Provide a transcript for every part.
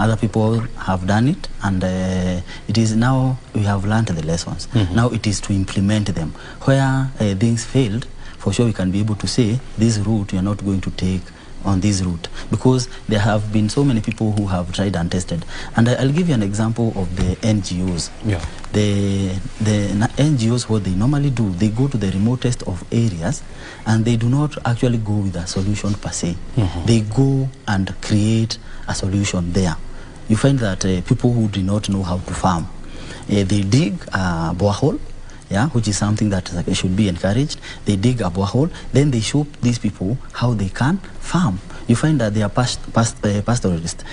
Other people have done it, and it is now we have learned the lessons. Now it is to implement them. Where things failed, for sure we can be able to say, this route you are not going to take on this route, because there have been so many people who have tried and tested. And I'll give you an example of the NGOs. Yeah. The NGOs, what they normally do, they go to the remotest of areas, and they do not actually go with a solution per se. They go and create a solution there. You find that people who do not know how to farm, they dig a borehole, yeah, which is something that should be encouraged. They dig a borehole, then they show these people how they can farm. You find that they are pastoralists.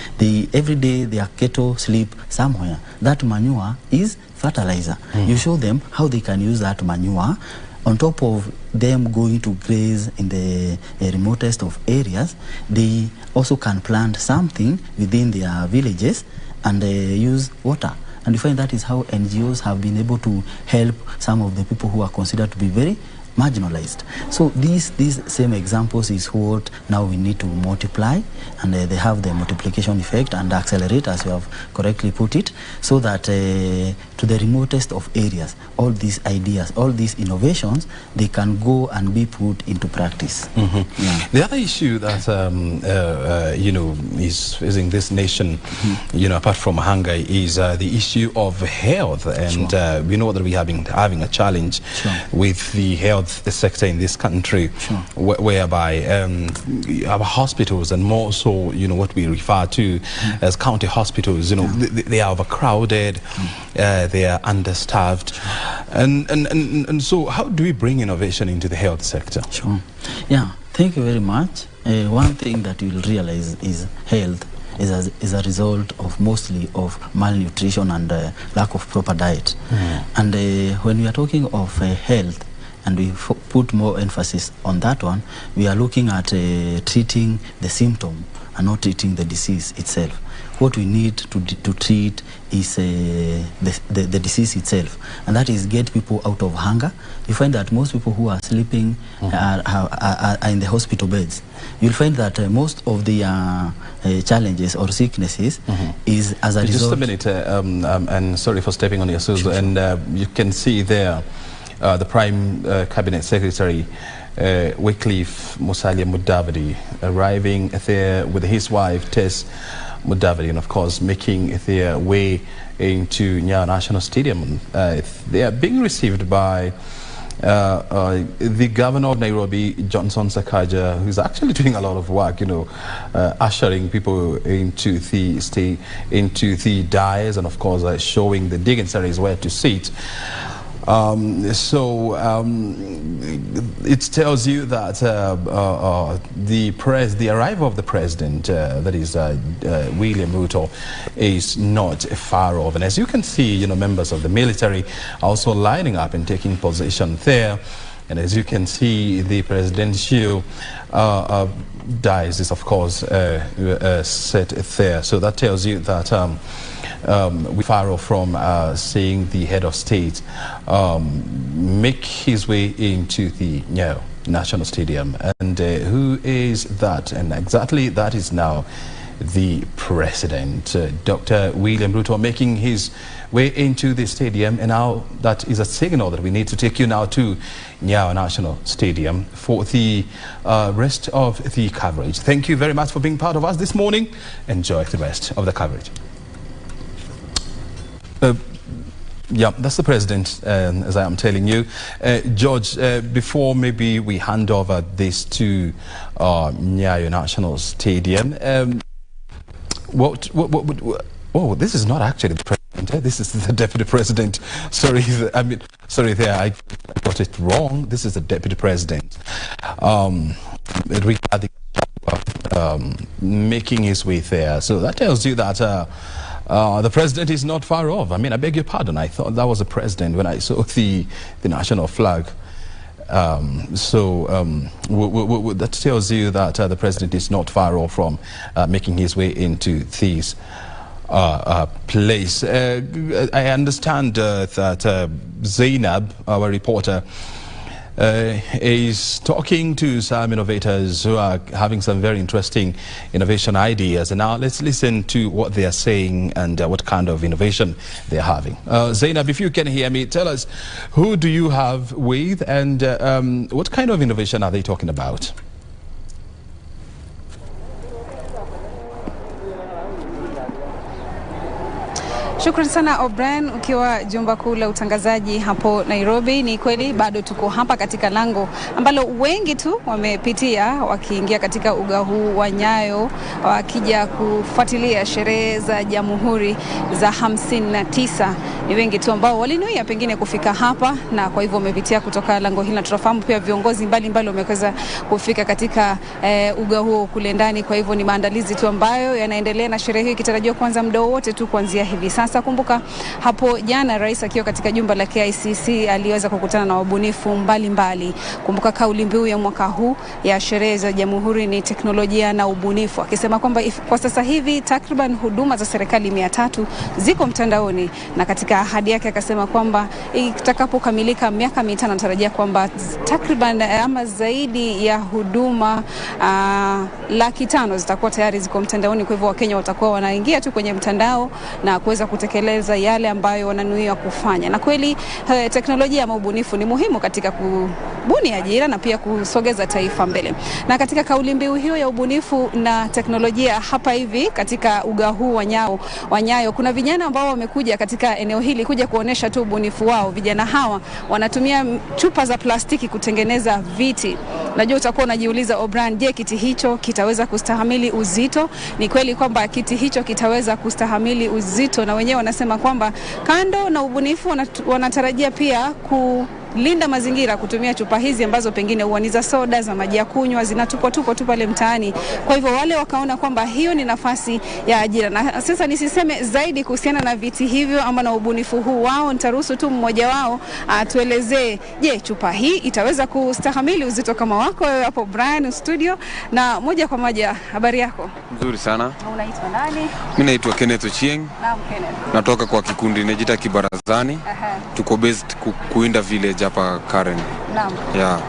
Every day their cattle sleep somewhere. That manure is fertilizer. You show them how they can use that manure on top of them going to graze in the remotest of areas. They also can plant something within their villages and use water. And you find that is how NGOs have been able to help some of the people who are considered to be very marginalized. So these same examples is what now we need to multiply, and they have the multiplication effect and accelerate, as you have correctly put it, so that to the remotest of areas, all these ideas, all these innovations, they can go and be put into practice. Yeah. The other issue that you know, is facing this nation, you know, apart from hunger, is the issue of health, and we know that we have been having a challenge with the health sector in this country, whereby our hospitals, and more so, you know, what we refer to as county hospitals, you know, they are overcrowded, they are understaffed, and so how do we bring innovation into the health sector? Yeah, thank you very much. One thing that you'll realize is health is a result of mostly of malnutrition and lack of proper diet. And when we are talking of health, and we put more emphasis on that one, we are looking at treating the symptom and not treating the disease itself. What we need to treat is the disease itself, and that is get people out of hunger. You find that most people who are sleeping are in the hospital beds. You'll find that most of the challenges or sicknesses is as a result... Just a minute, and sorry for stepping on your shoes, and you can see there the Prime Cabinet Secretary, Wycliffe Musalia Mudavadi, arriving there with his wife, Tess Mudavadi, and of course making their way into Nyayo National Stadium. They are being received by the governor of Nairobi, Johnson Sakaja, who's actually doing a lot of work, you know, ushering people into the dais, and of course showing the dignitaries where to sit. It tells you that the arrival of the president, that is William Ruto, is not far off. And as you can see, you know, members of the military are also lining up and taking position there. And as you can see, the presidential dais is, of course, set there. So that tells you that we far off from seeing the head of state make his way into the Nyayo National Stadium. And who is that? And exactly that is now the president, Dr. William Ruto, making his way into the stadium. And now that is a signal that we need to take you now to Nyayo National Stadium for the rest of the coverage. Thank you very much for being part of us this morning. Enjoy the rest of the coverage. Yeah, that's the president, as I am telling you. George, before maybe we hand over this to Nyayo National Stadium, oh, this is not actually the president. This is the deputy president. Sorry, sorry there, I got it wrong. This is the deputy president. Rigathi Gachagua, making his way there. So that tells you that the president is not far off. I mean, I beg your pardon. I thought that was the president when I saw the national flag. That tells you that the president is not far off from making his way into this place. I understand that Zainab, our reporter, is talking to some innovators who are having some very interesting innovation ideas. And now let's listen to what they are saying and what kind of innovation they are having. Zainab, if you can hear me, tell us, who do you have with and what kind of innovation are they talking about? Shukrani sana O'Brien, ukiwa jumba kuu la utangazaji hapo Nairobi. Ni kweli bado tuko hapa katika lango ambalo wengi tu wamepitia wakiingia katika uga huu wa Nyayo wakija kufuatilia sherehe za Jamhuri za 59. Ni wengi tu ambao walinuia pengine kufika hapa na kwa hivyo wamepitia kutoka lango hili, na tunafahamu pia viongozi mbalimbali wameweza kufika katika uga huo kule ndani. Kwa hivyo ni maandalizi tu ambayo yanaendelea na sherehe hii ikitarajiwa kuanza muda wote tu kuanzia hivi sasa. Kumbuka hapo jana rais akiwa katika jumba la KICC aliweza kukutana na wabunifu mbalimbali. Kumbuka kauli mbiu ya mwaka huu ya sherehe za Jamhuri ni teknolojia na ubunifu, akisema kwamba kwa sasa hivi takriban huduma za serikali 300 ziko mtandaoni, na katika ahadi yake akasema kwamba itakapokamilika miaka 5 anatarajia kwamba takriban ama zaidi ya huduma 500,000 zitakuwa tayari ziko mtandaoni. Kwa hivyo Wakenya watakuwa wanaingia tu kwenye mtandao na kuweza kutekeleza yale ambayo wananuia kufanya. Na kweli teknolojia ama ubunifu ni muhimu katika kubuni ajira na pia kusogeza taifa mbele. Na katika kauli mbiu hiyo ya ubunifu na teknolojia hapa hivi katika uga huu wa Nyayo kuna vijana ambao wamekuja katika eneo hili kuja kuonesha tu ubunifu wao. Vijana hawa wanatumia chupa za plastiki kutengeneza viti. Najua utakuwa unajiuliza O'Brien, je, kiti hicho kitaweza kustahimili uzito? Ni kweli kwamba kiti hicho kitaweza kustahimili uzito, na wenyewe wanasema kwamba kando na ubunifu wanatarajia pia kulinda mazingira kutumia chupa hizi ambazo pengine huwa ni za soda, za maji ya kunywa, zinatupwa tu pale mtaani. Kwa hivyo wale wakaona kwamba hiyo ni nafasi ya ajira. Na sasa nisiseme zaidi kuhusiana na viti hivyo ama na ubunifu huu wao, nitaruhusu tu mmoja wao atuelezee, je, chupa hii itaweza kustahimili uzito kama wako wewe hapo Brian studio? Na moja kwa moja, habari yako? Nzuri sana. Unaitwa nani? Mimi naitwa Kenneth Ochieng. Naam, Kenneth. Natoka kwa kikundi inajiita Kibarazani. Tuko based Kuinda village hapa Karen. Naam. Yeah.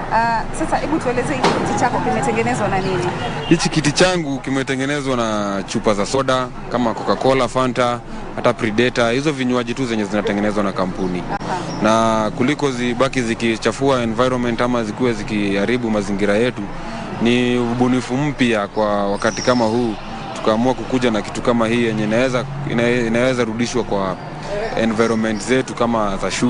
Sasa hebu tueleze kiti chako kimetengenezwa na nini? Hichi kiti changu kimetengenezwa na chupa za soda kama Coca-Cola, Fanta, hata Predator. Hizo vinywaji tu zenye zinatengenezwa na kampuni. Na kuliko zibaki zikichafua environment ama zikuwe zikiharibu mazingira yetu, ni ubunifu mpya kwa wakati kama huu. Tukaamua kukuja na kitu kama hii yenye inaweza rudishwa kwa environment zetu kama za shule.